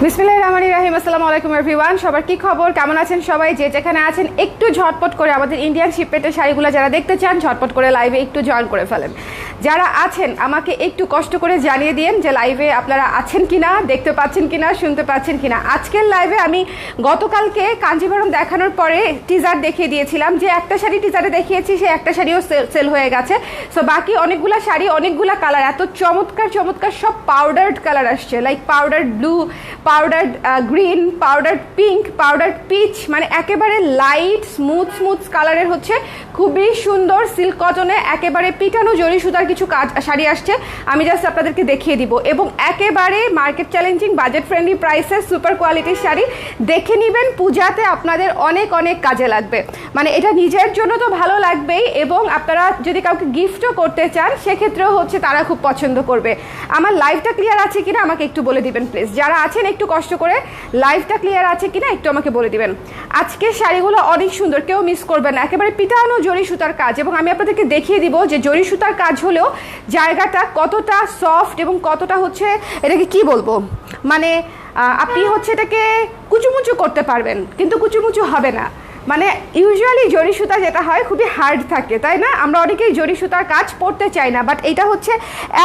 বিসমিল্লাহির রহমানির রহিম। আসসালামু আলাইকুম এভরিওয়ান। সবার কি খবর, কেমন আছেন সবাই? যে যেখানে আছেন একটু ঝটপট করে আমাদের ইন্ডিয়ান শিপমেন্টের শাড়িগুলো যারা দেখতে চান ঝটপট করে লাইভে একটু জয়েন করে ফেলেন। যারা আছেন আমাকে একটু কষ্ট করে জানিয়ে দিন যে লাইভে আপনারা আছেন কিনা, দেখতে পাচ্ছেন কিনা, শুনতে পাচ্ছেন কিনা। আজকের লাইভে আমি গতকালকে কাঞ্জিভরম দেখানোর পরে টিজার দেখিয়ে দিয়েছিলাম, যে একটা শাড়ি টিজারে দেখিয়েছি সে একটা শাড়িও সেল হয়ে গেছে। সো বাকি অনেকগুলা শাড়ি, অনেকগুলা কালার, এত চমৎকার চমৎকার সব পাউডার্ড কালার আসছে, like powder blue, powder green, powder pink, powder peach, মানে একেবারে লাইট স্মুথ স্মুথ কালারের হচ্ছে খুবই সুন্দর সিল্ক কটনে একেবারে পিটানো জরি সুতার কিছু কাজ শাড়ি আসছে। আমি জাস্ট আপনাদেরকে দেখিয়ে দিব, এবং একেবারে মার্কেট চ্যালেঞ্জিং বাজেট ফ্রেন্ডলি প্রাইসে সুপার কোয়ালিটির শাড়ি দেখে নেবেন। পূজাতে আপনাদের অনেক অনেক কাজে লাগবে, মানে এটা নিজের জন্য তো ভালো লাগবেই, এবং আপনারা যদি কাউকে গিফটও করতে চান সেক্ষেত্রেও হচ্ছে তারা খুব পছন্দ করবে। আমার লাইভটা ক্লিয়ার আছে কিনা আমাকে একটু বলে দিবেন প্লিজ। যারা আছেন একটু কষ্ট করে লাইভটা ক্লিয়ার আছে কিনা একটু আমাকে বলে দিবেন। আজকে শাড়িগুলো অনেক সুন্দর, কেউ মিস করবেন না, একেবারে পিটানো জরি সুতার কাজ, এবং আমি আপনাদেরকে দেখিয়ে দিব যে জরি সুতার কাজ হলেও জায়গাটা কতটা সফট এবং কতটা হচ্ছে, এটাকে কি বলবো, মানে আপনি হচ্ছে এটাকে কুচুমুচু করতে পারবেন কিন্তু কুচুমুচু হবে না। মানে ইউজুয়ালি জরি সুতা যেটা হয় খুবই হার্ড থাকে, তাই না? আমরা অনেকেই জরি সুতার কাজ পরতে চাই না, বাট এটা হচ্ছে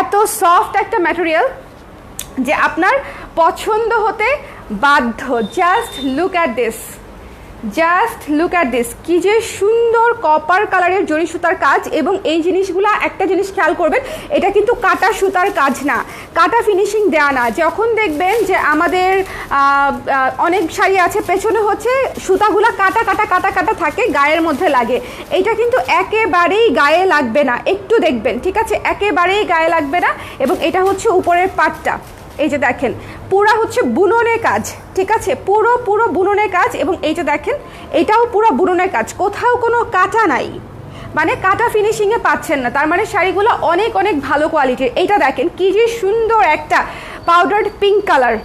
এত সফট একটা ম্যাটেরিয়াল যে আপনার পছন্দ হতে বাধ্য। Just look at this, just look at this, কি যে সুন্দর কপার কালারের জরি সুতার কাজ। এবং এই জিনিসগুলো একটা জিনিস খেয়াল করবেন, এটা কিন্তু কাটা সুতার কাজ না, কাটা ফিনিশিং দেওয়া না। যখন দেখবেন যে আমাদের অনেক শাড়ি আছে পেছনে হচ্ছে সুতাগুলো কাটা কাটা কাটা কাটা থাকে, গায়ের মধ্যে লাগে, এইটা কিন্তু একেবারেই গায়ে লাগবে না, একটু দেখবেন, ঠিক আছে? একেবারেই গায়ে লাগবে না। এবং এটা হচ্ছে উপরের পাটটা, এই যে দেখেন পুরো হচ্ছে বুননের কাজ, ঠিক আছে? পুরো পুরো বুননের কাজ, এবং এই যে দেখেন এটাও পুরো বুননের কাজ, কোথাও কোনো কাটা নাই, মানে কাটা ফিনিশিংয়ে পাচ্ছেন না, তার মানে শাড়িগুলো অনেক অনেক ভালো কোয়ালিটির। এইটা দেখেন কি যে সুন্দর একটা পাউডার পিঙ্ক কালার,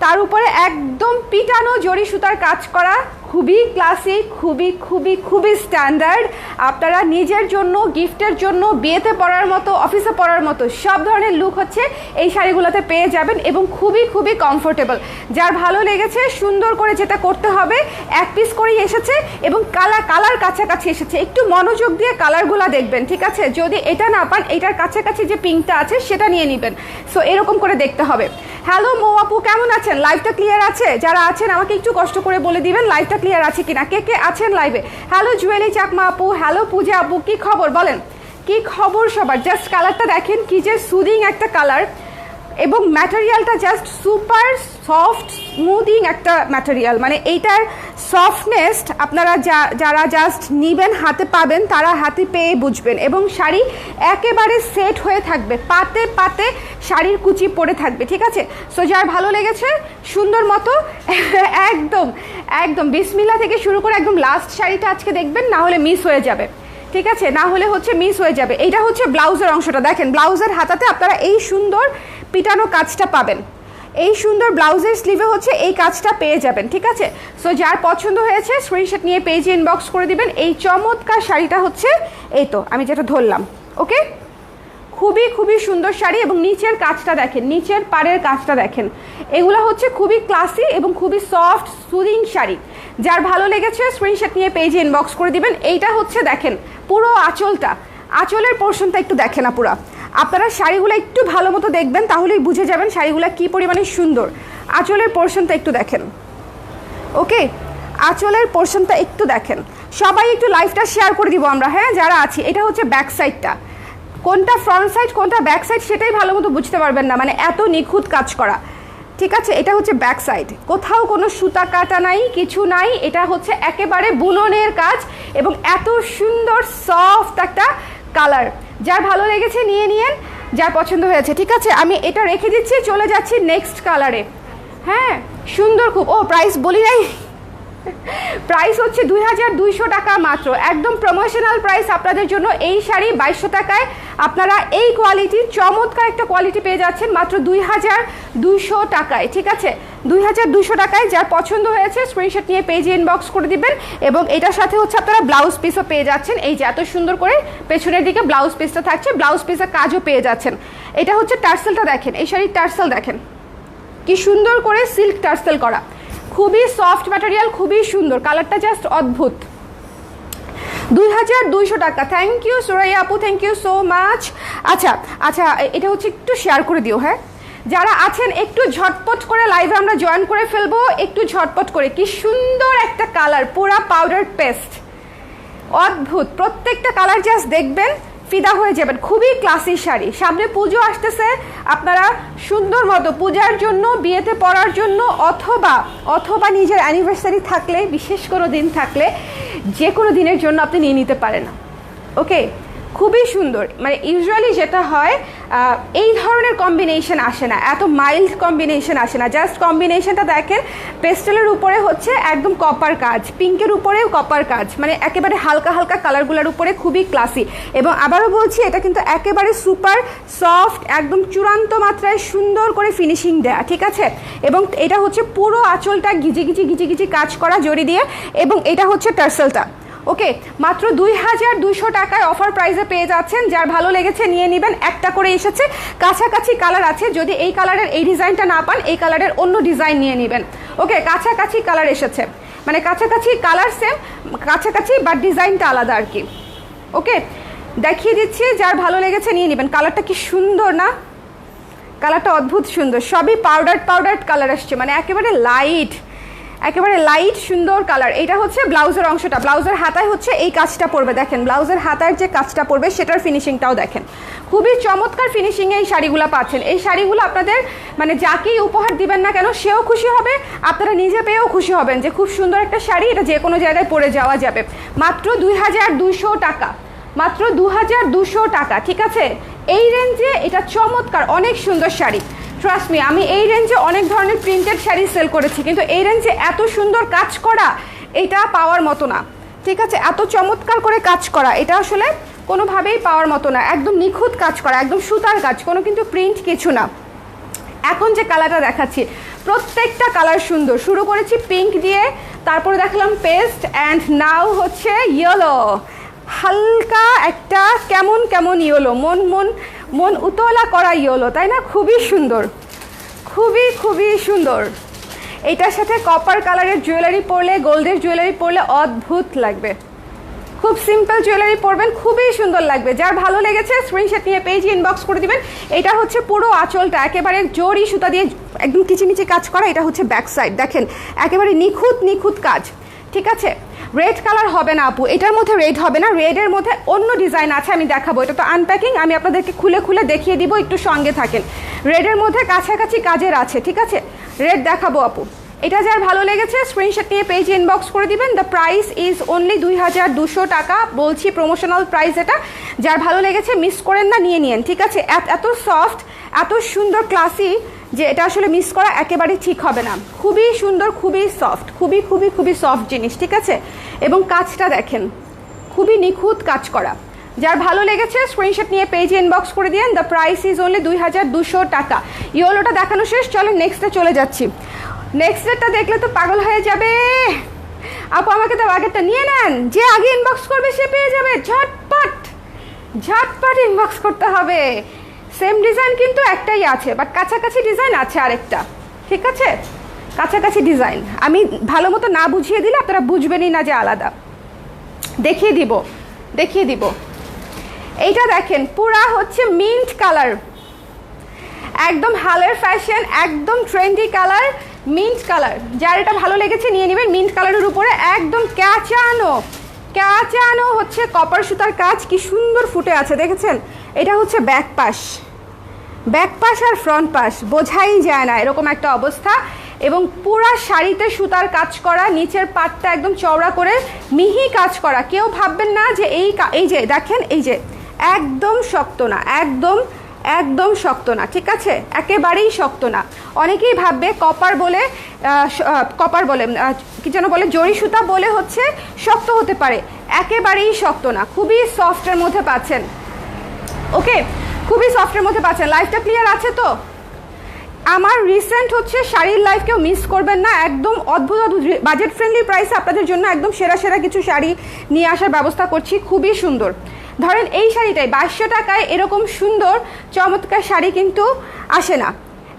তার উপরে একদম পিটানো জরি সুতার কাজ করা, খুবই ক্লাসি, খুবই খুবই খুবই স্ট্যান্ডার্ড। আপনারা নিজের জন্য, গিফটের জন্য, বিয়েতে পরার মতো, অফিসে পরার মতো সব ধরনের লুক হচ্ছে এই শাড়িগুলোতে পেয়ে যাবেন, এবং খুবই খুবই কমফোর্টেবল। যার ভালো লেগেছে সুন্দর করে যেটা করতে হবে, এক পিস করেই এসেছে এবং কালার কাছাকাছি এসেছে, একটু মনোযোগ দিয়ে কালারগুলো দেখবেন, ঠিক আছে? যদি এটা না পান, এটার কাছাকাছি যে পিঙ্কটা আছে সেটা নিয়ে নেবেন। সো এরকম করে দেখতে হবে। হ্যালো মৌ আপু, কেমন আছেন? লাইভটা ক্লিয়ার আছে? যারা আছেন আমাকে একটু কষ্ট করে বলে দিবেন লাইভটা ক্লিয়ার আছে কিনা, কে কে আছেন লাইভে। হ্যালো জুয়েলি চাকমা আপু, হ্যালো পূজা আপু, কি খবর বলেন, কি খবর সবার? জাস্ট কালারটা দেখেন কি যে সুদিং একটা কালার, এবং ম্যাটেরিয়ালটা জাস্ট সুপার সফট স্মুদিং একটা ম্যাটেরিয়াল। মানে এইটার সফটনেস আপনারা যারা জাস্ট নিবেন, হাতে পাবেন, তারা হাতে পেয়ে বুঝবেন। এবং শাড়ি একেবারে সেট হয়ে থাকবে, পাতে পাতে শাড়ির কুচি পরে থাকবে, ঠিক আছে? সো যার ভালো লেগেছে সুন্দর মতো একদম একদম বিসমিল্লা থেকে শুরু করে একদম লাস্ট শাড়িটা আজকে দেখবেন, না হলে মিস হয়ে যাবে, ঠিক আছে? না হলে হচ্ছে মিস হয়ে যাবে। এইটা হচ্ছে ব্লাউজের অংশটা, দেখেন ব্লাউজের হাতাতে আপনারা এই সুন্দর পিটানো কাজটা পাবেন, এই সুন্দর ব্লাউজের স্লিভে হচ্ছে এই কাজটা পেয়ে যাবেন, ঠিক আছে? সো যার পছন্দ হয়েছে স্ক্রিনশট নিয়ে পেজে ইনবক্স করে দিবেন। এই চমৎকার শাড়িটা হচ্ছে এই তো আমি যেটা ধরলাম, ওকে? খুবই খুবই সুন্দর শাড়ি, এবং নিচের কাজটা দেখেন, নিচের পাড়ের কাজটা দেখেন, এগুলো হচ্ছে খুবই ক্লাসি এবং খুবই সফট সুদিং শাড়ি। যার ভালো লেগেছে স্ক্রিনশট নিয়ে পেজে ইনবক্স করে দিবেন। এইটা হচ্ছে দেখেন পুরো আঁচলটা, আঁচলের পোর্শনটা একটু দেখেন না পুরা, আপনারা শাড়িগুলো একটু ভালো মতো দেখবেন তাহলেই বুঝে যাবেন শাড়িগুলো কী পরিমাণে সুন্দর। আঁচলের পোর্শনটা একটু দেখেন, ওকে? আঁচলের পোর্শনটা একটু দেখেন। সবাই একটু লাইভটা শেয়ার করে দিব আমরা, হ্যাঁ যারা আছি। এটা হচ্ছে ব্যাক সাইডটা, কোনটা ফ্রন্ট সাইড কোনটা ব্যাক সাইড সেটাই ভালো মতো বুঝতে পারবেন না, মানে এত নিখুঁত কাজ করা, ঠিক আছে? এটা হচ্ছে ব্যাক সাইড, কোথাও কোনো সুতা কাটা নাই, কিছু নাই, এটা হচ্ছে একেবারে বুননের কাজ, এবং এত সুন্দর সফট একটা কালার। যার ভালো লেগেছে নিয়ে নিয়েন, যার পছন্দ হয়েছে, ঠিক আছে? আমি এটা রেখে দিচ্ছি, চলে যাচ্ছি নেক্সট কালারে। হ্যাঁ সুন্দর খুব। ও প্রাইস বলি নাই, প্রাইস হচ্ছে 2200 টাকা মাত্র, একদম প্রমোশনাল প্রাইস আপনাদের জন্য। এই শাড়ি 2200 টাকায় আপনারা এই কোয়ালিটির চমৎকার একটা কোয়ালিটি পেয়ে যাচ্ছেন মাত্র 2200 টাকায়, ঠিক আছে? 2200 টাকায়। যার পছন্দ হয়েছে স্ক্রিনশট নিয়ে পেজে ইনবক্স করে দিবেন, এবং এটার সাথে হচ্ছে আপনারা ব্লাউজ পিসও পেয়ে যাচ্ছেন। এই যে এত সুন্দর করে পেছনের দিকে ব্লাউজ পিসটা থাকছে, ব্লাউজ পিসের কাজও পেয়ে যাচ্ছেন। এটা হচ্ছে টার্সেলটা দেখেন, এই শাড়ির টার্সেল দেখেন, কি সুন্দর করে সিল্ক টার্সেল করা, খুবই সফট ম্যাটেরিয়াল, খুবই সুন্দর, কালারটা জাস্ট অদ্ভুত। 2200 টাকা। থ্যাংক ইউ সুরাইয়া আপু, থ্যাংক ইউ সো মাচ। আচ্ছা আচ্ছা, এটা হচ্ছে একটু শেয়ার করে দিও। হ্যাঁ, যারা আছেন একটু ঝটপট করে লাইভে আমরা জয়েন করে ফেলবো, একটু ঝটপট করে। কি সুন্দর একটা কালার, পুরা পাউডার পেস্ট, অদ্ভুত। প্রত্যেকটা কালার জাস্ট দেখবেন, ফিদা হয়ে যাবেন। খুবই ক্লাসি শাড়ি, সামনে পুজো আসতেছে, আপনারা সুন্দর মতো পূজার জন্য, বিয়েতে পরার জন্য, অথবা নিজের অ্যানিভার্সারি থাকলে, বিশেষ কোনো দিন থাকলে, যে কোনো দিনের জন্য আপনি নিয়ে নিতে পারেন। ওকে, খুবই সুন্দর। মানে ইউজুয়ালি যেটা হয়, এই ধরনের কম্বিনেশন আসে না, এত মাইল্ড কম্বিনেশন আসে না। জাস্ট কম্বিনেশনটা দেখেন, পেস্টেলের উপরে হচ্ছে একদম কপার কাজ, পিঙ্কের উপরেও কপার কাজ, মানে একেবারে হালকা হালকা কালারগুলোর উপরে, খুবই ক্লাসি। এবং আবারও বলছি, এটা কিন্তু একেবারে সুপার সফট, একদম চূড়ান্ত মাত্রায় সুন্দর করে ফিনিশিং দেয়া, ঠিক আছে। এবং এটা হচ্ছে পুরো আঁচলটা গিজি গিজি কাজ করা জড়ি দিয়ে, এবং এটা হচ্ছে টার্সেলটা। ওকে, মাত্র 2200 টাকায় অফার প্রাইসে পেয়ে যাচ্ছেন। যার ভালো লেগেছে নিয়ে নেবেন। একটা করে এসেছে, কাছাকাছি কালার আছে, যদি এই কালারের এই ডিজাইনটা না পান, এই কালারের অন্য ডিজাইন নিয়ে নেবেন। ওকে, কাছাকাছি কালার এসেছে, মানে কাছাকাছি কালার সেম, কাছাকাছি বাট ডিজাইনটা আলাদা আর কি। ওকে, দেখিয়ে দিচ্ছি, যার ভালো লেগেছে নিয়ে নেবেন। কালারটা কি সুন্দর না, কালারটা অদ্ভুত সুন্দর। সবই পাউডার কালার আসছে, মানে একেবারে লাইট সুন্দর কালার। এটা হচ্ছে ব্লাউজের অংশটা, ব্লাউজের হাতায় হচ্ছে এই কাজটা পড়বে। দেখেন ব্লাউজের হাতার যে কাজটা পড়বে সেটার ফিনিশিংটাও দেখেন, খুবই চমৎকার ফিনিশিংয়ে এই শাড়িগুলো পাচ্ছেন। এই শাড়িগুলো আপনাদের মানে যাকেই উপহার দিবেন না কেন, সেও খুশি হবে, আপনারা নিজে পেয়েও খুশি হবেন যে খুব সুন্দর একটা শাড়ি, এটা যে কোনো জায়গায় পরে যাওয়া যাবে। মাত্র 2200 টাকা, মাত্র 2200 টাকা, ঠিক আছে। এই রেঞ্জে এটা চমৎকার, অনেক সুন্দর শাড়ি। ট্রাস্ট মি, আমি এই রেঞ্জে অনেক ধরনের প্রিন্টেড শাড়ি সেল করেছি, কিন্তু এই রেঞ্জে এত সুন্দর কাজ করা এটা পাওয়ার মতো না, ঠিক আছে। এত চমৎকার করে কাজ করা এটা আসলে কোনোভাবেই পাওয়ার মতো না। একদম নিখুঁত কাজ করা, একদম সুতার কাজ, কোনো কিন্তু প্রিন্ট কিছু না। এখন যে কালারটা দেখাচ্ছি, প্রত্যেকটা কালার সুন্দর। শুরু করেছি পিঙ্ক দিয়ে, তারপরে দেখালাম পেস্ট, অ্যান্ড নাও হচ্ছে ইয়েলো, হালকা একটা কেমন ইয়েলো, মন উতলা করা ইয়েলো, তাই না? খুবই সুন্দর, খুবই সুন্দর। এটার সাথে কপার কালারের জুয়েলারি পরলে, গোল্ডের জুয়েলারি পরলে অদ্ভুত লাগবে। খুব সিম্পল জুয়েলারি পরবেন, খুবই সুন্দর লাগবে। যার ভালো লেগেছে স্ক্রিনশট নিয়ে পেজে ইনবক্স করে দিবেন। এটা হচ্ছে পুরো আঁচলটা একেবারে জরি সুতা দিয়ে একদম কিচিমিচি কাজ করা। এটা হচ্ছে ব্যাক সাইড, দেখেন একেবারে নিখুঁত কাজ, ঠিক আছে। রেড কালার হবে না আপু, এটার মধ্যে রেড হবে না, রেডের মধ্যে অন্য ডিজাইন আছে, আমি দেখাবো। এটা তো আনপ্যাকিং, আমি আপনাদেরকে খুলে দেখিয়ে দিব, একটু সঙ্গে থাকেন। রেডের মধ্যে কাছাকাছি কাজের আছে, ঠিক আছে। রেড দেখাবো আপু। এটা যার ভালো লেগেছে স্ক্রিনশট নিয়ে পেজে ইনবক্স করে দিবেন। দ্য প্রাইস ইজ অনলি 2200 টাকা, বলছি প্রমোশনাল প্রাইস এটা। যার ভালো লেগেছে মিস করেন না, নিয়ে নিন, ঠিক আছে। এত সফট, এত সুন্দর ক্লাসি যে এটা আসলে মিস করা একেবারেই ঠিক হবে না। খুবই সুন্দর, খুবই সফট, খুবই সফট জিনিস, ঠিক আছে। এবং কাজটা দেখেন, খুবই নিখুঁত কাজ করা। যার ভালো লেগেছে স্ক্রিনশট নিয়ে পেজে ইনবক্স করে দিন। দ্য প্রাইস ইজ অনলি 2200 টাকা। ইয়েলোটা দেখানো শেষ, চলেন নেক্সটে চলে যাচ্ছি। নেক্সটটা দেখলে তো পাগল হয়ে যাবে আপু, আমাকে তো আগেরটা নিয়ে নেন, যে আগে ইনবক্স করবে সে পেয়ে যাবে। ঝটপট ইনবক্স করতে হবে। সেম ডিজাইন কিন্তু একটাই আছে, বাট কাছাকাছি ডিজাইন আছে আরেকটা, ঠিক আছে। কাছাকাছি ডিজাইন আমি ভালো মতো না বুঝিয়ে দিলে আপনারা বুঝবেনই না যে আলাদা। দেখিয়ে দিব। এইটা দেখেন, পুরা হচ্ছে মিন্ট কালার, একদম হালের ফ্যাশন, একদম ট্রেন্ডি কালার, মিন্ট কালার। যার এটা ভালো লেগেছে নিয়ে নেবেন। মিন্ট কালারের উপরে একদম ক্যাচানো হচ্ছে কপার সুতার কাজ, কি সুন্দর ফুটে আছে দেখেছেন। এটা হচ্ছে ব্যাক পাশ আর ফ্রন্ট পাশ, বোঝাই যায় না এরকম একটা অবস্থা। এবং পুরা শাড়িতে সুতার কাজ করা, নিচের পাটটা একদম চওড়া করে মিহি কাজ করা। কেউ ভাববেন না যে এই যে দেখেন, এই যে একদম শক্ত না, একদম শক্ত না, ঠিক আছে, একেবারেই শক্ত না। অনেকেই ভাববে কপার বলে কি যেন বলে, জরি সুতা বলে হচ্ছে শক্ত হতে পারে, একেবারেই শক্ত না, খুবই সফটের মধ্যে পাচ্ছেন। ওকে, খুবই সফটের মধ্যে পাচ্ছেন। লাইফটা ক্লিয়ার আছে তো? আমার রিসেন্ট হচ্ছে শাড়ির লাইফ কেউ মিস করবেন না, একদম অদ্ভুত বাজেট ফ্রেন্ডলি প্রাইসে আপনাদের জন্য একদম সেরা কিছু শাড়ি নিয়ে আসার ব্যবস্থা করছি, খুবই সুন্দর। ধরেন এই শাড়িটাই 2200 টাকায় এরকম সুন্দর চমৎকার শাড়ি কিন্তু আসে না।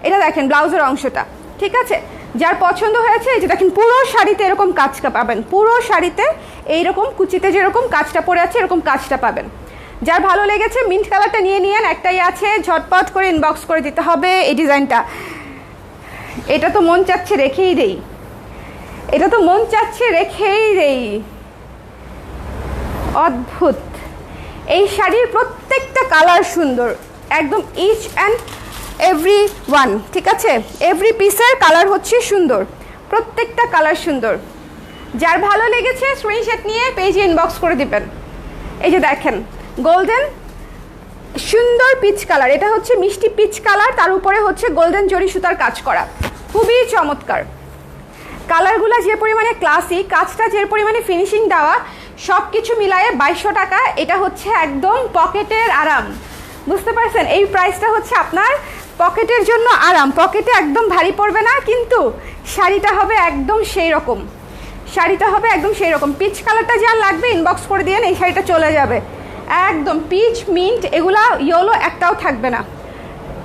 এটা দেখেন ব্লাউজের অংশটা, ঠিক আছে, যার পছন্দ হয়েছে এই যে দেখেন পুরো শাড়িতে এরকম কাজটা পাবেন, পুরো শাড়িতে এইরকম কুচিতে যেরকম কাজটা পরে আছে এরকম কাজটা পাবেন। যার ভালো লেগেছে মিন্ট কালারটা নিয়ে নিয়েন, একটাই আছে, ঝটপট করে ইনবক্স করে দিতে হবে এই ডিজাইনটা। এটা তো মন চাচ্ছে রেখেই দেই, এটা তো মন চাচ্ছে রেখেই দেই, অদ্ভুত। এই শাড়ির প্রত্যেকটা কালার সুন্দর, একদম ইচ অ্যান্ড এভরি ওয়ান, ঠিক আছে, এভরি পিসের কালার হচ্ছে সুন্দর, প্রত্যেকটা কালার সুন্দর। যার ভালো লেগেছে স্ক্রিনশট নিয়ে পেজে ইনবক্স করে দিবেন। এই যে দেখেন গোল্ডেন সুন্দর পিচ কালার, এটা হচ্ছে মিষ্টি পিচ কালার, তার উপরে হচ্ছে গোল্ডেন জরি সুতার কাজ করা, খুবই চমৎকার। কালারগুলো যে পরিমাণে ক্লাসি, কাজটা যে পরিমাণে ফিনিশিং দেওয়া, সব কিছু মিলায়ে 2200 টাকা। এটা হচ্ছে একদম পকেটের আরাম, বুঝতে পারছেন? এই প্রাইসটা হচ্ছে আপনার পকেটের জন্য আরাম, পকেটে একদম ভারী পড়বে না, কিন্তু শাড়িটা হবে একদম সেই রকম, শাড়িটা হবে একদম সেই রকম। পিচ কালারটা যা লাগবে ইনবক্স করে দিয়েন, এই শাড়িটা চলে যাবে একদম। পিচ মিন্ট এগুলা ইয়েলো একটাও থাকবে না,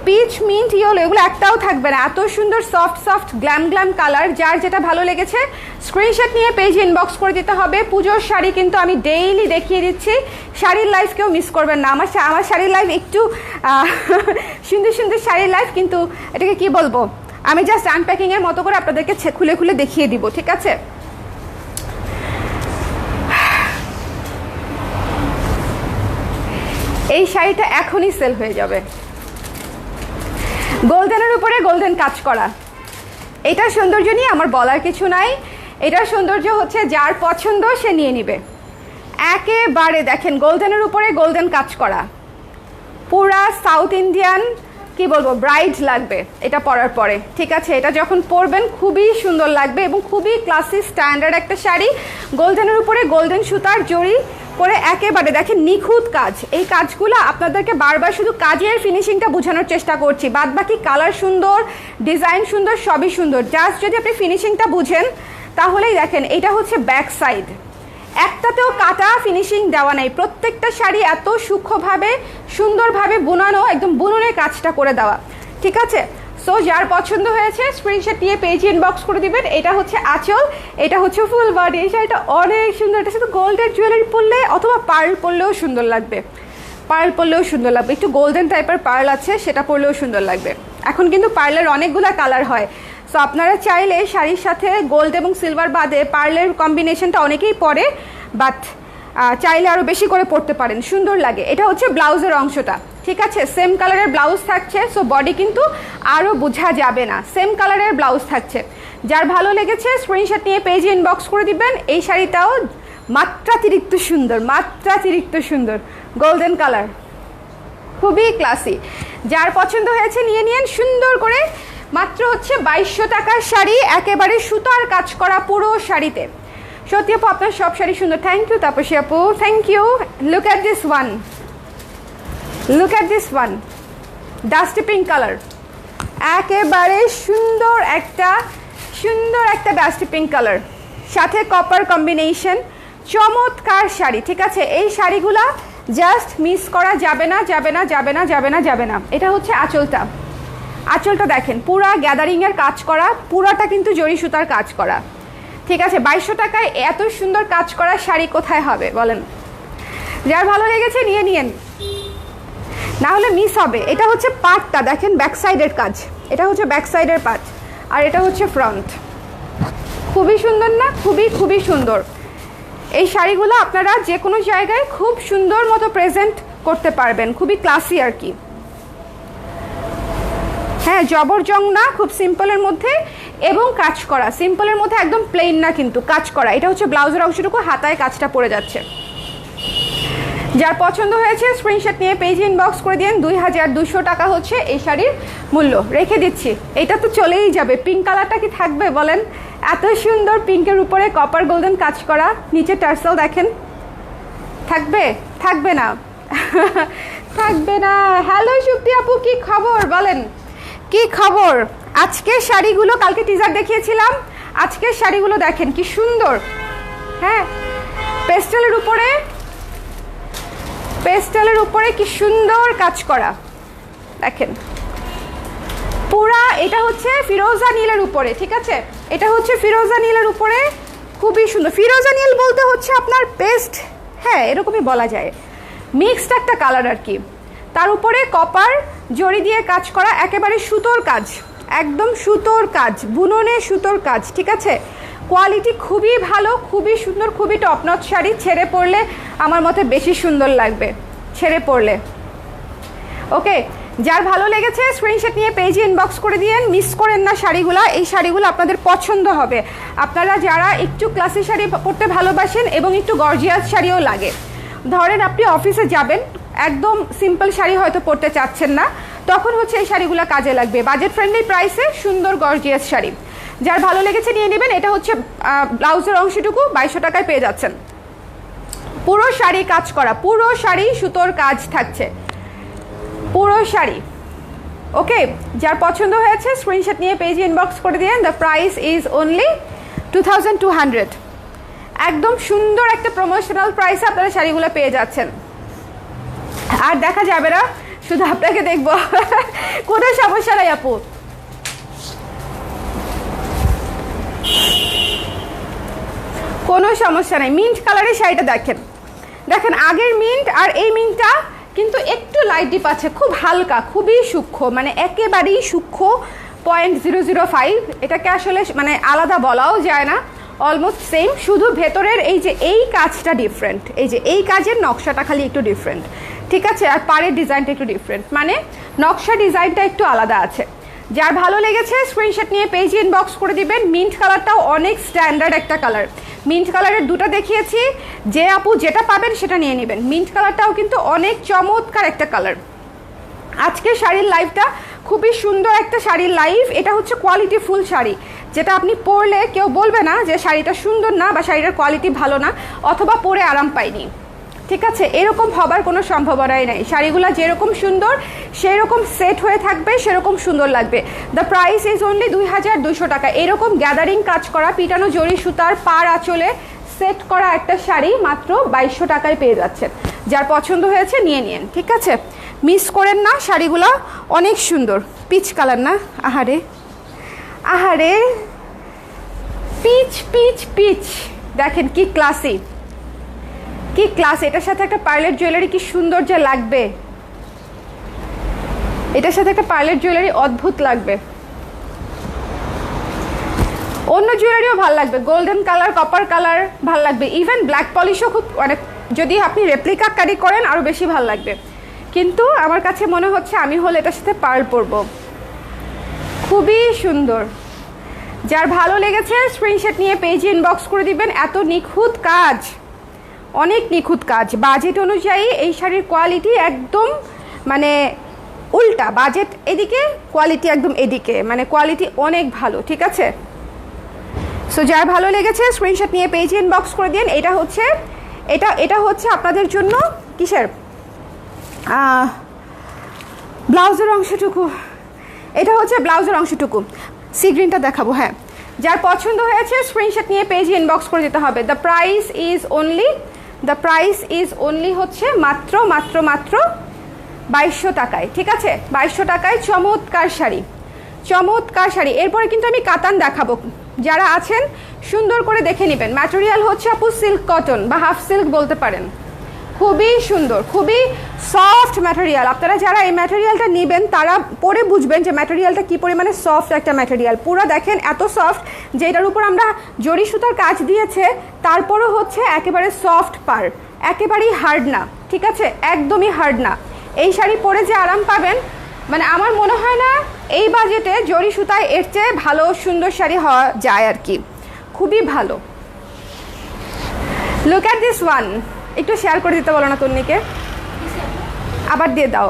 পিচ মিন্ট ইয়েলো এগুলো একটাও থাকবে না, এত সুন্দর soft soft glam glam colour. যার যেটা ভালো লেগেছে স্ক্রিনশট নিয়ে পেজে ইনবক্স করে দিতে হবে। পুজোর শাড়ি কিন্তু আমি ডেইলি দেখিয়ে দিচ্ছি, শাড়ির লাইফ কেউ মিস করবেন না। আমার শাড়ির লাইফ একটু সুন্দর সুন্দর শাড়ির লাইফ, কিন্তু এটাকে কি বলবো, আমি জাস্ট আনপ্যাকিংয়ের মতো করে আপনাদেরকে খুলে খুলে দেখিয়ে দিব, ঠিক আছে? এই শাড়িটা এখনই সেল হয়ে যাবে, গোল্ডেনের উপরে গোল্ডেন কাজ করা। এটার সৌন্দর্য নিয়ে আমার বলার কিছু নাই, এটার সৌন্দর্য হচ্ছে যার পছন্দ সে নিয়ে নিবে। একেবারে দেখেন গোল্ডেনের উপরে গোল্ডেন কাজ করা, পুরা সাউথ ইন্ডিয়ান কি বলবো ব্রাইড লাগবে এটা পরার পরে, ঠিক আছে? এটা যখন পরবেন খুবই সুন্দর লাগবে এবং খুবই ক্লাসি স্ট্যান্ডার্ড একটা শাড়ি, গোল্ডেনের উপরে গোল্ডেন সুতার জড়ি পরে, একেবারে দেখেন নিখুঁত কাজ। এই কাজগুলো আপনাদেরকে বারবার শুধু কাজের ফিনিশিংটা বোঝানোর চেষ্টা করছি, বাদ বাকি কালার সুন্দর, ডিজাইন সুন্দর, সবই সুন্দর। জাস্ট যদি আপনি ফিনিশিংটা বুঝেন তাহলেই দেখেন এটা হচ্ছে ব্যাক সাইড, একটাতেও কাটা ফিনিশিং দেওয়া নাই, প্রত্যেকটা শাড়ি এত সূক্ষ্মভাবে সুন্দরভাবে বুনানো, একদম বুননের কাজটা করে দেওয়া, ঠিক আছে? সো যার পছন্দ হয়েছে স্ক্রিনশট নিয়ে পেজে ইনবক্স করে দিবেন। এটা হচ্ছে আঁচল, এটা হচ্ছে ফুল বডি। এই শাড়িটা অনেক সুন্দর, এটা শুধু গোল্ডের জুয়েলারি পরলে অথবা পার্ল পরলেও সুন্দর লাগবে, পার্ল পরলেও সুন্দর লাগবে, একটু গোল্ডেন টাইপের পার্ল আছে সেটা পরলেও সুন্দর লাগবে। এখন কিন্তু পার্লের অনেকগুলো কালার হয়, সো আপনারা চাইলে শাড়ির সাথে গোল্ড এবং সিলভার বাদে পার্লের কম্বিনেশনটা অনেকেই পরে, বাট চাইলে আরও বেশি করে পরতে পারেন, সুন্দর লাগে। এটা হচ্ছে ব্লাউজের অংশটা, ঠিক আছে? সেম কালারের ব্লাউজ থাকছে, সো বডি কিন্তু আরও বোঝা যাবে না, সেম কালারের ব্লাউজ থাকছে। যার ভালো লেগেছে স্ক্রিনশট নিয়ে পেজে ইনবক্স করে দিবেন। এই শাড়িটাও মাত্রাতিরিক্ত সুন্দর, মাত্রাতিরিক্ত সুন্দর, গোল্ডেন কালার, খুবই ক্লাসি। যার পছন্দ হয়েছে নিয়ে নিন সুন্দর করে। মাত্র হচ্ছে 2200 টাকার শাড়ি, একেবারে সুতার কাজ করা পুরো শাড়িতে। সত্যি আপু আপনার সব শাড়ি সুন্দর, থ্যাংক ইউ তাপসী আপু, thank you. Look at this one, look at this one, dusty pink colour, একেবারে সুন্দর একটা ডাস্টি পিঙ্ক কালার, সাথে কপার কম্বিনেশন, চমৎকার শাড়ি, ঠিক আছে? এই শাড়িগুলা জাস্ট মিস করা যাবে না, যাবে না, যাবে না, যাবে না, যাবে না। এটা হচ্ছে আঁচলটা, আঁচলটা দেখেন পুরা গ্যাদারিংয়ের কাজ করা, পুরাটা কিন্তু জরি সুতার কাজ করা, ঠিক আছে? 2200 টাকায় এত সুন্দর কাজ করা শাড়ি কোথায় হবে বলেন? যার ভালো লেগেছে নিয়ে নিন, না হলে মিস হবে। এটা হচ্ছে পার্টটা দেখেন, ব্যাক সাইডের কাজ, এটা হচ্ছে ব্যাক সাইডের পার্ট, আর এটা হচ্ছে ফ্রন্ট। খুবই সুন্দর না? খুবই খুবই সুন্দর। এই শাড়িগুলো আপনারা যে কোনো জায়গায় খুব সুন্দর মতো প্রেজেন্ট করতে পারবেন, খুবই ক্লাসি আর কি। হ্যাঁ, জবরজং না, খুব সিম্পলের মধ্যে এবং কাজ করা, সিম্পলের মধ্যে একদম প্লেন না কিন্তু কাজ করা। এটা হচ্ছে ব্লাউজের অংশটুকু, হাতায় কাজটা পড়ে যাচ্ছে। যার পছন্দ হয়েছে স্ক্রিনশট নিয়ে পেজে ইনবক্স করে দিন। 2200 টাকা হচ্ছে এই শাড়ির মূল্য, রেখে দিচ্ছি। এটা তো চলেই যাবে। পিঙ্ক কালারটা কি থাকবে বলেন? এত সুন্দর পিঙ্কের উপরে কপার গোল্ডেন কাজ করা, নিচে টার্সেল দেখেন, থাকবে? থাকবে না, থাকবে না। হ্যালো সুপ্তি আপু, কি খবর বলেন, কি খবর? আজকের শাড়িগুলো, কালকে টিজার দেখিয়েছিলাম, আজকের শাড়িগুলো দেখেন কি সুন্দর। হ্যাঁ, পেস্টেলের উপরে, পেস্টেলের উপরে কি সুন্দর কাজ করা দেখেন, পুরা এটা হচ্ছে ফিরোজা নীলের উপরে, ঠিক আছে, এটা হচ্ছে ফিরোজা নীলের উপরে, খুবই সুন্দর। ফিরোজা নীল বলতে হচ্ছে আপনার পেস্ট, হ্যাঁ এরকমই বলা যায়, মিক্সড একটা কালার আর কি। তার উপরে কপার জড়ি দিয়ে কাজ করা, একেবারে সুতোর কাজ, একদম সুতোর কাজ, বুননে সুতোর কাজ, ঠিক আছে। কোয়ালিটি খুবই ভালো, খুবই সুন্দর, খুবই টপ নচ শাড়ি। ছেড়ে পরলে আমার মতে বেশি সুন্দর লাগবে ছেড়ে পরলে। ওকে, যার ভালো লেগেছে স্ক্রিনশট নিয়ে পেজে ইনবক্স করে দিয়েন, মিস করেন না শাড়িগুলো, এই শাড়িগুলো আপনাদের পছন্দ হবে। আপনারা যারা একটু ক্লাসি শাড়ি পরতে ভালোবাসেন এবং একটু গর্জিয়াস শাড়িও লাগে, ধরেন আপনি অফিসে যাবেন, একদম সিম্পল শাড়ি হয়তো পরতে চাচ্ছেন না, তখন হচ্ছে এই শাড়িগুলো কাজে লাগবে। বাজেট ফ্রেন্ডলি প্রাইসে সুন্দর গর্জিয়াস শাড়ি, যার ভালো লেগেছে নিয়ে নেবেন। এটা হচ্ছে ব্লাউজের অংশটুকু 2200 টাকায় পেয়ে যাচ্ছেন। পুরো শাড়ি কাজ করা, পুরো শাড়ি সুতোর কাজ থাকছে, পুরো শাড়ি। ওকে, যার পছন্দ হয়েছে স্ক্রিনশট নিয়ে পেজে ইনবক্স করে দিন। The price is only 2200। একদম সুন্দর একটা প্রমোশনাল প্রাইসে আপনারা শাড়িগুলো পেয়ে যাচ্ছেন। আর দেখা যাবে না, শুধু আপনাকে দেখবো, কোনো সমস্যা নাই আপু। কোনো সমস্যা নাই। মিন্ট কালারের শাড়িটা দেখেন, দেখেন আগের মিন্ট আর এই মিন্টটা কিন্তু একটু লাইট ডিপ আছে, খুব হালকা, খুবই সূক্ষ্ম, মানে একেবারেই সূক্ষ্ম, 0.005। এটাকে আসলে মানে আলাদা বলাও যায় না, অলমোস্ট সেম, শুধু ভেতরের এই যে এই কাজটা ডিফারেন্ট, এই যে এই কাজের নকশাটা খালি একটু ডিফারেন্ট, ঠিক আছে, আর পাড়ের ডিজাইনটা একটু ডিফারেন্ট, মানে নকশা ডিজাইনটা একটু আলাদা আছে। যার ভালো লেগেছে স্ক্রিনশট নিয়ে পেজে ইনবক্স করে দিবেন। মিন্ট কালারটাও অনেক স্ট্যান্ডার্ড একটা কালার, মিন্ট কালারের দুটো দেখিয়েছি, যে আপু যেটা পাবেন সেটা নিয়ে নেবেন। মিন্ট কালারটাও কিন্তু অনেক চমৎকার একটা কালার। আজকে শাড়ির লাইভটা খুবই সুন্দর একটা শাড়ির লাইভ। এটা হচ্ছে কোয়ালিটি ফুল শাড়ি, যেটা আপনি পরলে কেউ বলবে না যে শাড়িটা সুন্দর না বা শাড়িটার কোয়ালিটি ভালো না, অথবা পরে আরাম পাইনি, ঠিক আছে, এরকম হবার কোনো সম্ভাবনাই নেই। শাড়িগুলো যেরকম সুন্দর সেই রকম সেট হয়ে থাকবে, সেরকম সুন্দর লাগবে। দ্য প্রাইস ইজ অনলি 2200 টাকা। এরকম গ্যাদারিং কাজ করা পিটানো জরি সুতার পাড় আঁচলে সেট করা একটা শাড়ি মাত্র 2200 টাকায় পেয়ে যাচ্ছেন। যার পছন্দ হয়েছে নিয়ে নিন, ঠিক আছে, মিস করেন না। শাড়িগুলো অনেক সুন্দর, পিচ কালার না, আহারে আহারে, পিচ পিচ পিচ, দেখেন কি ক্লাসি, কি ক্লাস। এটার সাথে একটা পার্লের জুয়েলারি কি সুন্দর যে লাগবে, এটার সাথে একটা পার্লের জুয়েলারি অদ্ভুত লাগবে। অন্য জুয়েলারিও ভাল লাগবে, গোল্ডেন কালার, কপার কালার ভাল লাগবে, ইভেন ব্ল্যাক পলিশও খুব, মানে যদি আপনি রেপ্লিকা ক্যারি করেন আরও বেশি ভাল লাগবে। কিন্তু আমার কাছে মনে হচ্ছে আমি হলে এটার সাথে পার্ল পরবো, খুবই সুন্দর। যার ভালো লেগেছে স্ক্রিনশট নিয়ে পেজে ইনবক্স করে দিবেন। এত নিখুঁত কাজ, অনেক নিখুঁত কাজ। বাজেট অনুযায়ী এই শাড়ির কোয়ালিটি একদম মানে উল্টা, বাজেট এদিকে, কোয়ালিটি একদম এদিকে, মানে কোয়ালিটি অনেক ভালো, ঠিক আছে। সো যার ভালো লেগেছে স্ক্রিনশট নিয়ে পেজে ইনবক্স করে দিন। এটা হচ্ছে এটা হচ্ছে আপনাদের জন্য কিসের ব্লাউজের অংশটুকু, এটা হচ্ছে ব্লাউজের অংশটুকু। সি গ্রিনটা দেখাবো, হ্যাঁ। যার পছন্দ হয়েছে স্ক্রিনশট নিয়ে পেজে ইনবক্স করে দিতে হবে। দ্য প্রাইস ইজ অনলি হচ্ছে মাত্র 2200 টাকায়, ঠিক আছে, 2200 টাকায় চমৎকার শাড়ি, চমৎকার শাড়ি। এরপরে কিন্তু আমি কাতান দেখাবো, যারা আছেন সুন্দর করে দেখে নেবেন। ম্যাটেরিয়াল হচ্ছে আপু সিল্ক কটন বা হাফ সিল্ক বলতে পারেন, খুবই সুন্দর, খুবই সফট ম্যাটেরিয়াল। আপনারা যারা এই ম্যাটেরিয়ালটা নেবেন তারা পরে বুঝবেন যে ম্যাটেরিয়ালটা কী পরিমাণে সফট একটা ম্যাটেরিয়াল। পুরো দেখেন এত সফট যে এটার উপর আমরা জরি সুতার কাজ দিয়েছে, তারপরও হচ্ছে একেবারে সফট পার, একেবারেই হার্ড না, ঠিক আছে, একদমই হার্ড না। এই শাড়ি পরে যে আরাম পাবেন, মানে আমার মনে হয় না এই বাজেটে জরি সুতায় এর চেয়ে ভালো সুন্দর শাড়ি হওয়া যায় আর কি, খুবই ভালো। লুক অ্যাট দিস ওয়ান, একটু শেয়ার করে দিতে বলো না তন্নিকে, আবার দিয়ে দাও।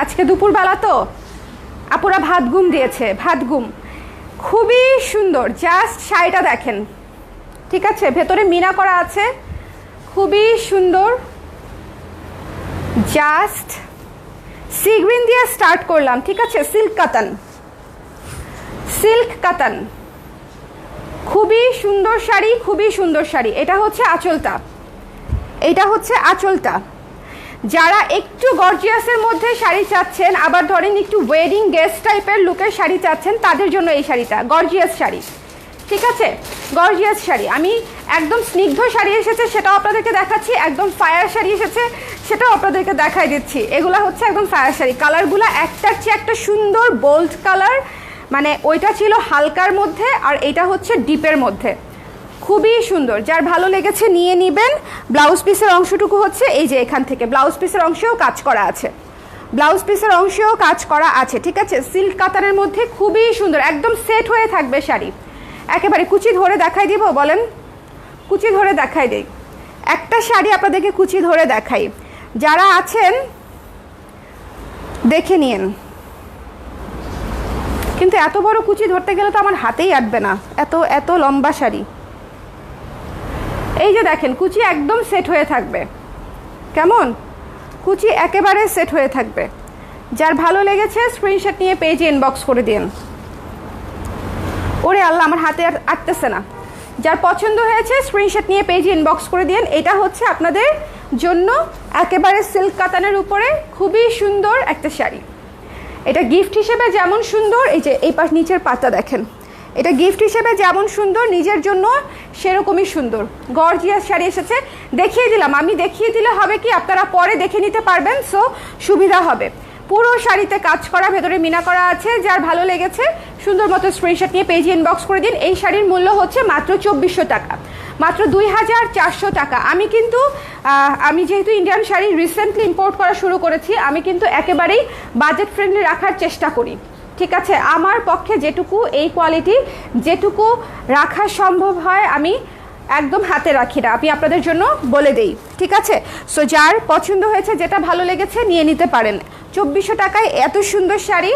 আজকে দুপুরবেলা তো আপুরা ভাত ঘুম দিয়েছে, ভাত ঘুম, খুবই সুন্দর। জাস্ট শাড়িটা দেখেন, ঠিক আছে, ভেতরে মিনা করা আছে, খুবই সুন্দর। জাস্ট সি গ্রিন দিয়ে স্টার্ট করলাম, ঠিক আছে, সিল্ক কাতান, সিল্ক কাতান, খুবই সুন্দর শাড়ি, খুবই সুন্দর শাড়ি। এটা হচ্ছে আঁচলটা, এটা হচ্ছে আঁচলটা। যারা একটু গর্জিয়াসের মধ্যে শাড়ি চাচ্ছেন, আবার ধরেন একটু ওয়েডিং গেস্ট টাইপের লুকের শাড়ি চাচ্ছেন, তাদের জন্য এই শাড়িটা গর্জিয়াস শাড়ি, ঠিক আছে? গর্জিয়াস শাড়ি। আমি একদম স্নিগ্ধ শাড়ি এসেছে সেটাও আপনাদেরকে দেখাচ্ছি, একদম ফায়ার শাড়ি এসেছে সেটাও আপনাদেরকে দেখাই দিচ্ছি। এগুলো হচ্ছে একদম ফায়ার শাড়ি। কালারগুলো একটার চেয়ে একটা সুন্দর বোল্ড কালার, মানে ওইটা ছিল হালকার মধ্যে আর এটা হচ্ছে ডিপের মধ্যে, খুবই সুন্দর। যার ভালো লেগেছে নিয়ে নেবেন। ব্লাউজ পিসের অংশটুকু হচ্ছে এই যে এখান থেকে ব্লাউজ পিসের অংশেও কাজ করা আছে, ব্লাউজ পিসের অংশেও কাজ করা আছে, ঠিক আছে? সিল্ক কাতানের মধ্যে খুবই সুন্দর, একদম সেট হয়ে থাকবে শাড়ি একেবারে। কুচি ধরে দেখাই দিব, বলেন? কুচি ধরে দেখাই দেই, একটা শাড়ি আপনাদেরকে কুচি ধরে দেখাই। যারা আছেন দেখে নিন, কিন্তু এত বড় কুচি ধরতে গেলে তো আমার হাতেই আটবে না, এত এত লম্বা শাড়ি। এই যে দেখেন কুচি একদম সেট হয়ে থাকবে, কেমন? কুচি একেবারে সেট হয়ে থাকবে। যার ভালো লেগেছে স্ক্রিনশট নিয়ে পেজে ইনবক্স করে দিন। ওরে আল্লাহ, আমার হাতে আর আটতেছে না। যার পছন্দ হয়েছে স্ক্রিনশট নিয়ে পেজে ইনবক্স করে দিন। এটা হচ্ছে আপনাদের জন্য একেবারে সিল্ক কাতানের উপরে খুবই সুন্দর একটা শাড়ি। এটা গিফট হিসেবে যেমন সুন্দর, এই যে এই পাশ নিচের পাতা দেখেন, এটা গিফট হিসেবে যেমন সুন্দর নিজের জন্য সেরকমই সুন্দর। গর্জিয়াস শাড়ি এসেছে, দেখিয়ে দিলাম। আমি দেখিয়ে দিলে হবে কি, আপনারা পরে দেখে নিতে পারবেন, সো সুবিধা হবে। পুরো শাড়িতে কাজ করা, ভেতরে মিনা করা আছে। যার ভালো লেগেছে সুন্দর মতো স্ক্রিনশট নিয়ে পেজে ইনবক্স করে দিন। এই শাড়ির মূল্য হচ্ছে মাত্র 2400 টাকা, মাত্র 2400 টাকা। আমি যেহেতু ইন্ডিয়ান শাড়ি রিসেন্টলি ইম্পোর্ট করা শুরু করেছি, আমি কিন্তু একেবারেই বাজেট ফ্রেন্ডলি রাখার চেষ্টা করি, ঠিক আছে? আমার পক্ষে যেটুকু এই কোয়ালিটি যেটুকু রাখা সম্ভব হয় আমি একদম হাতে রাখি না, আমি আপনাদের জন্য বলে দেই, ঠিক আছে? সো যার পছন্দ হয়েছে, যেটা ভালো লেগেছে নিয়ে নিতে পারেন। 2400 টাকায় এত সুন্দর শাড়ি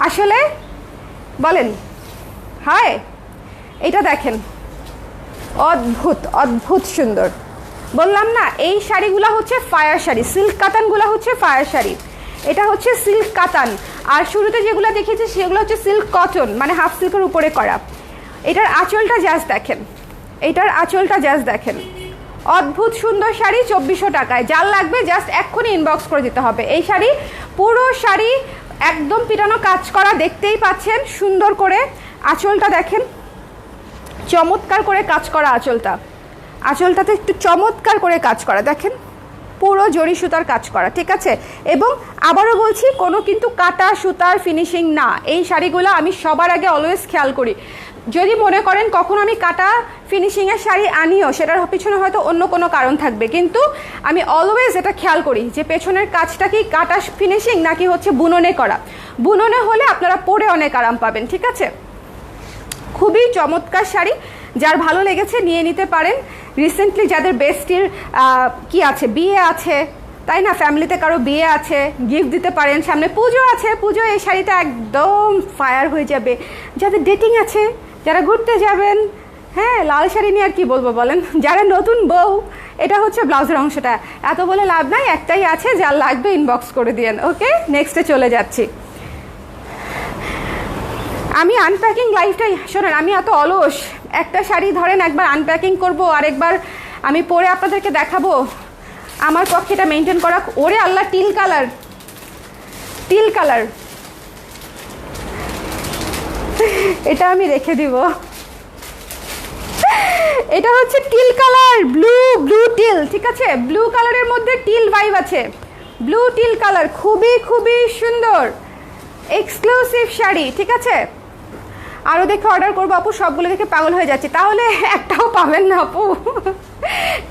আসলে বলেন হয়? এটা দেখেন, অদ্ভুত অদ্ভুত সুন্দর। বললাম না, এই শাড়িগুলো হচ্ছে ফায়ার শাড়ি, সিল্ক কাতানগুলো হচ্ছে ফায়ার শাড়ি। এটা হচ্ছে সিল্ক কাতান, আর শুরুতে যেগুলো দেখিয়েছি সেগুলো হচ্ছে সিল্ক কটন, মানে হাফ সিল্কের উপরে করা। এটার আঁচলটা জাস্ট দেখেন, এটার আঁচলটা জাস্ট দেখেন, অদ্ভুত সুন্দর শাড়ি 2400 টাকায়। যার লাগবে জাস্ট এক্ষুনি ইনবক্স করে দিতে হবে। এই শাড়ি, পুরো শাড়ি একদম পিটানো কাজ করা, দেখতেই পাচ্ছেন সুন্দর করে। আঁচলটা দেখেন, চমৎকার করে কাজ করা আঁচলটা, আঁচলটাতে একটু চমৎকার করে কাজ করা দেখেন, পুরো জরি সুতার কাজ করা, ঠিক আছে? এবং আবারও বলছি, কোনো কিন্তু কাটা সুতার ফিনিশিং না। এই শাড়িগুলো আমি সবার আগে অলওয়েজ খেয়াল করি। যদি মনে করেন কখনো আমি কাটা ফিনিশিংয়ের শাড়ি আনিও, সেটার পিছনে হয়তো অন্য কোনো কারণ থাকবে, কিন্তু আমি অলওয়েজ এটা খেয়াল করি যে পেছনের কাজটা কি কাটা ফিনিশিং নাকি হচ্ছে বুননে করা। বুননে হলে আপনারা পরে অনেক আরাম পাবেন, ঠিক আছে? খুবই চমৎকার শাড়ি, যার ভালো লেগেছে নিয়ে নিতে পারেন। রিসেন্টলি যাদের বেস্টির কি আছে, বিয়ে আছে, তাই না? ফ্যামিলিতে কারো বিয়ে আছে, গিফট দিতে পারেন। সামনে পুজো আছে, পুজো এই শাড়িটা একদম ফায়ার হয়ে যাবে। যাদের ডেটিং আছে, যারা ঘুরতে যাবেন, হ্যাঁ, লাল শাড়ি নিয়ে আর কি বলবো বলেন? যারা নতুন বউ, এটা হচ্ছে ব্লাউজের অংশটা। এত বলে লাভ নাই, একটাই আছে, যার লাগবে ইনবক্স করে দিয়েন। ওকে, নেক্সটে চলে যাচ্ছি। আমি আনপ্যাকিং লাইফটাই, শোনেন, আমি এত অলস, একটা শাড়ি ধরেন একবার আনপ্যাকিং করব, আরেকবার আমি পরে আপনাদেরকে দেখাবো, আমার পক্ষে এটা মেনটেন করা। ওরে আল্লাহ, টিল কালার, টিল কালার, এটা আমি রেখে দিব। এটা হচ্ছে till colour, blue blue till, ঠিক আছে? ব্লু কালারের মধ্যে টিল ভাইব আছে, ব্লু টিল কালার, খুবই খুবই সুন্দর এক্সক্লুসিভ শাড়ি, ঠিক আছে? আরও দেখে অর্ডার করবো আপু, সবগুলো দেখে পাগল হয়ে যাচ্ছে। তাহলে একটাও পাবেন না আপু,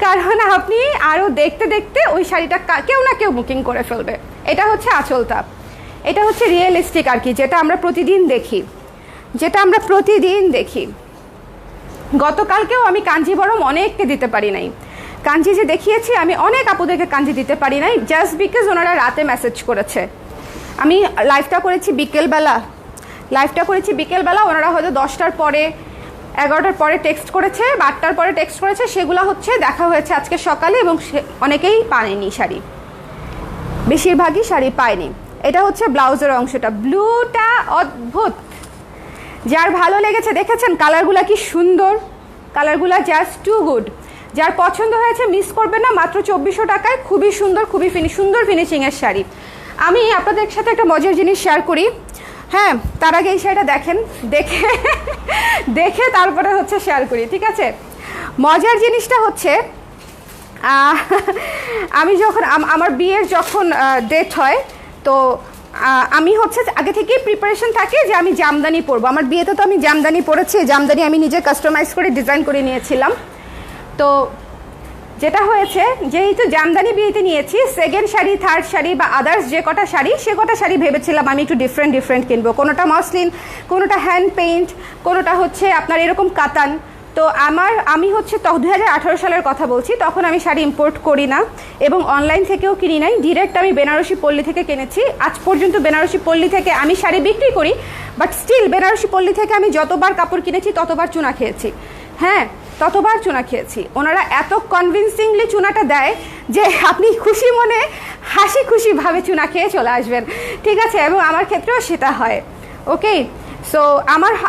কারণ আপনি আরও দেখতে দেখতে ওই শাড়িটা কেউ না কেউ বুকিং করে ফেলবে। এটা হচ্ছে আঁচলটা, এটা হচ্ছে রিয়েলিস্টিক আর কি, যেটা আমরা প্রতিদিন দেখি, যেটা আমরা প্রতিদিন দেখি। গতকালকেও আমি কাঞ্জিবরম অনেককে দিতে পারি নাই, কাঞ্জি যে দেখিয়েছি আমি অনেক আপুদেরকে কাঞ্জি দিতে পারি নাই, জাস্ট বিকজ ওনারা রাতে মেসেজ করেছে। আমি লাইভটা করেছি বিকেলবেলা, ওনারা হয়তো 10টার পরে 11টার পরে টেক্সট করেছে, 8টার পরে টেক্সট করেছে, সেগুলো হচ্ছে দেখা হয়েছে আজকে সকালে, এবং অনেকেই পায়নি শাড়ি, বেশিরভাগই শাড়ি পায়নি। এটা হচ্ছে ব্লাউজের অংশটা, ব্লুটা অদ্ভুত। যার ভালো লেগেছে, দেখেছেন কালারগুলো কি সুন্দর, কালারগুলো জাস্ট টু গুড। যার পছন্দ হয়েছে মিস করবেন না, মাত্র 2400 টাকায় খুবই সুন্দর, খুবই সুন্দর ফিনিশিংয়ের শাড়ি। আমি আপনাদের সাথে একটা মজার জিনিস শেয়ার করি। হ্যাঁ, তার আগে এই শাড়িটা দেখেন, দেখে তারপরে হচ্ছে শেয়ার করি, ঠিক আছে? মজার জিনিসটা হচ্ছে আমি যখন আমার বিয়ের যখন ডেট হয়, তো আমি হচ্ছে আগে থেকেই প্রিপারেশন থাকে যে আমি জামদানি পরবো। আমার বিয়েতে তো আমি জামদানি পরেছি, জামদানি আমি নিজে কাস্টমাইজ করে ডিজাইন করে নিয়েছিলাম। তো যেটা হয়েছে, যেহেতু জামদানি বিয়েতে নিয়েছি, সেকেন্ড শাড়ি, থার্ড শাড়ি বা আদার্স যে কটা শাড়ি, সে কটা শাড়ি ভেবেছিলাম আমি একটু ডিফারেন্ট কিনবো। কোনোটা মসলিন, কোনোটা হ্যান্ড পেইন্ট, কোনোটা হচ্ছে আপনার এরকম কাতান। তো আমি হচ্ছে 2018 সালের কথা বলছি, তখন আমি শাড়ি ইম্পোর্ট করি না এবং অনলাইন থেকেও কিনি নাই, ডিরেক্ট আমি বেনারসি পল্লী থেকে কিনেছি। আজ পর্যন্ত বেনারসি পল্লী থেকে আমি শাড়ি বিক্রি করি, বাট স্টিল বেনারসি পল্লী থেকে আমি যতবার কাপড় কিনেছি ততবার চুনা খেয়েছি। হ্যাঁ, ততবার চুনা খেয়েছি। ওনারা এত কনভিনসিংলি চুনাটা দেয় যে আপনি খুশি মনে হাসি খুশিভাবে চুনা খেয়ে চলে আসবেন, ঠিক আছে? এবং আমার ক্ষেত্রেও সেটা হয়। ওকে, সো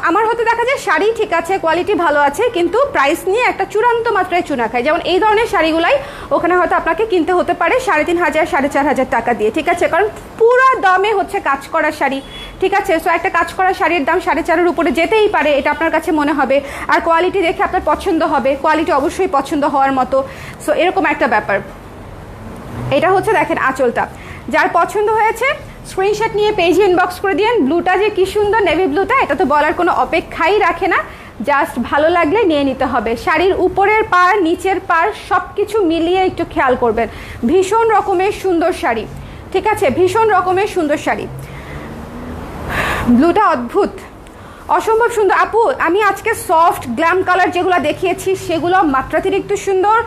আমার হতে দেখা যায় শাড়ি ঠিক আছে, কোয়ালিটি ভালো আছে, কিন্তু প্রাইস নিয়ে একটা চূড়ান্ত মাত্রায় চুনা খায়। যেমন এই ধরনের শাড়িগুলাই ওখানে হয়তো আপনাকে কিনতে হতে পারে 3500 4500 টাকা দিয়ে, ঠিক আছে? কারণ পুরো দমে হচ্ছে কাজ করা শাড়ি, ঠিক আছে? সো একটা কাজ করা শাড়ির দাম 4.5-এর উপরে যেতেই পারে, এটা আপনার কাছে মনে হবে। আর কোয়ালিটি দেখে আপনার পছন্দ হবে, কোয়ালিটি অবশ্যই পছন্দ হওয়ার মতো। সো এরকম একটা ব্যাপার। এটা হচ্ছে দেখেন আঁচলটা, যার পছন্দ হয়েছে স্ক্রিনশট নিয়ে পেজে ইনবক্স করে দিন। ব্লুটা যে কি সুন্দর, নেভি ব্লুটা, এটা তো বলার কোনো অপেক্ষাই রাখে না, জাস্ট ভালো লাগলে নিয়ে নিতে হবে। শাড়ির উপরের পার, নিচের পার সব কিছু মিলিয়ে একটু খেয়াল করবেন। ভীষণ রকমের সুন্দর শাড়ি, ঠিক আছে? ভীষণ রকমের সুন্দর শাড়ি। ব্লুটা অদ্ভুত, অসম্ভব সুন্দর। আপু, আমি আজকে সফট গ্ল্যাম কালার যেগুলো দেখিয়েছি সেগুলো মাত্রাতিরিক্ত সুন্দর।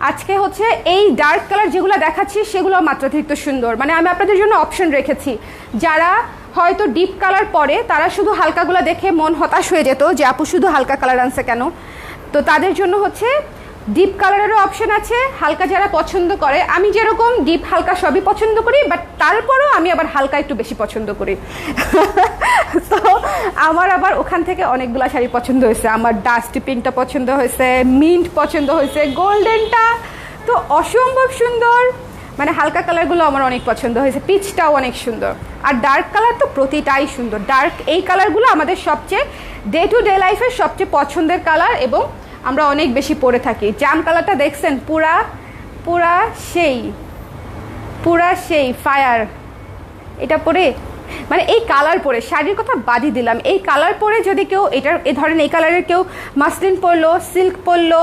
আজকে হচ্ছে এই ডার্ক কালার যেগুলো দেখাচ্ছি সেগুলো মাত্রাতিরিক্ত সুন্দর। মানে আমি আপনাদের জন্য অপশন রেখেছি, যারা হয়তো ডিপ কালার পরে তারা শুধু হালকাগুলো দেখে মন হতাশ হয়ে যেত যে আপু শুধু হালকা কালার আনছে কেন। তো তাদের জন্য হচ্ছে ডিপ কালারেরও অপশন আছে। হালকা যারা পছন্দ করে, আমি যেরকম ডিপ হালকা সবই পছন্দ করি, বাট তারপরেও আমি আবার হালকা একটু বেশি পছন্দ করি। তো আমার আবার ওখান থেকে অনেকগুলো শাড়ি পছন্দ হয়েছে। আমার ডাস্ট পিঙ্কটা পছন্দ হয়েছে, মিন্ট পছন্দ হয়েছে, গোল্ডেনটা তো অসম্ভব সুন্দর। মানে হালকা কালারগুলো আমার অনেক পছন্দ হয়েছে, পিচটাও অনেক সুন্দর। আর ডার্ক কালার তো প্রতিটাই সুন্দর। ডার্ক এই কালারগুলো আমাদের সবচেয়ে ডে টু ডে লাইফের সবচেয়ে পছন্দের কালার এবং আমরা অনেক বেশি পরে থাকি। জাম কালারটা দেখছেন, পুরা সেই ফায়ার। এটা পরে মানে এই কালার পরে, শাড়ির কথা বাদই দিলাম, এই কালার পরে যদি কেউ এ ধরেন এই কালারের কেউ মাসলিন পরলো, সিল্ক পরলো,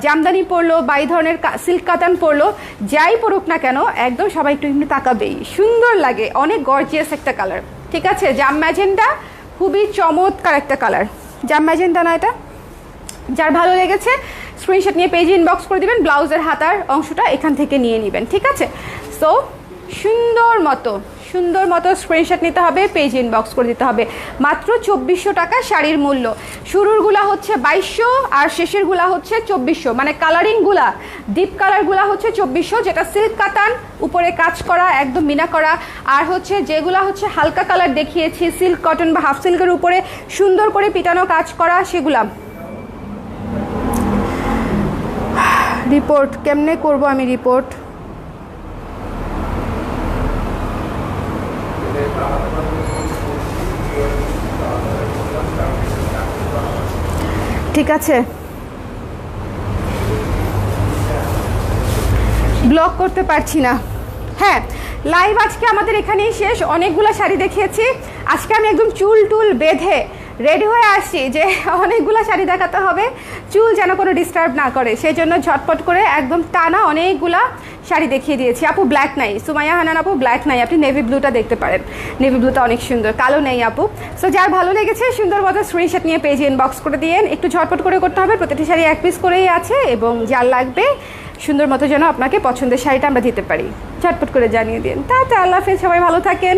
জামদানি পরলো বা এই ধরনের সিল্ক কাতান পরলো, যাই পরুক না কেন একদম সবাই একটু এমনি তাকাবেই, সুন্দর লাগে, অনেক গর্জিয়াস একটা কালার, ঠিক আছে? জাম ম্যাজেন্টা খুবই চমৎকার একটা কালার। জাম ম্যাজেন্টা না এটা? যার ভালো লেগেছে স্ক্রিনশট নিয়ে পেজে ইনবক্স করে দিবেন। ব্লাউজের হাতার অংশটা এখান থেকে নিয়ে নেবেন, ঠিক আছে? সো সুন্দর মতো স্ক্রিনশট নিতে হবে, পেজ ইনবক্স করে দিতে হবে। মাত্র 2400 টাকা শাড়ির মূল্য। শুরুরগুলা হচ্ছে 2200 আর শেষেরগুলা হচ্ছে 2400। মানে কালারিংগুলা, ডিপ কালারগুলা হচ্ছে 2400, যেটা সিল্ক কাতান, উপরে কাজ করা, একদম মিনা করা। আর হচ্ছে যেগুলা হচ্ছে হালকা কালার দেখিয়েছি, সিল্ক কটন বা হাফ সিল্কের উপরে সুন্দর করে পিটানো কাজ করা, সেগুলা। রিপোর্ট কেমনে করব আমি? রিপোর্ট ঠিক আছে, ব্লক করতে পারছি না। হ্যাঁ, লাইভ আজকে আমাদের এখানেই শেষ। অনেকগুলো শাড়ি দেখিয়েছি। আজকে আমি একদম চুল বেঁধে রেডি হয়ে আসছি যে অনেকগুলো শাড়ি দেখাতে হবে, চুল যেন কোনো ডিস্টার্ব না করে, সেই জন্য ঝটপট করে একদম টানা অনেকগুলা শাড়ি দেখিয়ে দিয়েছি। আপু ব্ল্যাক নাই, সুমাইয়া হানান আপু ব্ল্যাক নাই, আপনি নেভি ব্লুটা দেখতে পারেন, নেভি ব্লুটা অনেক সুন্দর, কালো নেই আপু। সো যার ভালো লেগেছে সুন্দর মতো স্ক্রিনশট নিয়ে পেজে ইনবক্স করে দিয়েন। একটু ঝটপট করে করতে হবে, প্রতিটি শাড়ি এক পিস করেই আছে এবং যার লাগবে সুন্দর মতো যেন আপনাকে পছন্দের শাড়িটা আমরা দিতে পারি, ঝটপট করে জানিয়ে দিন। তাতে আল্লাহ হাফেজ, সবাই ভালো থাকেন।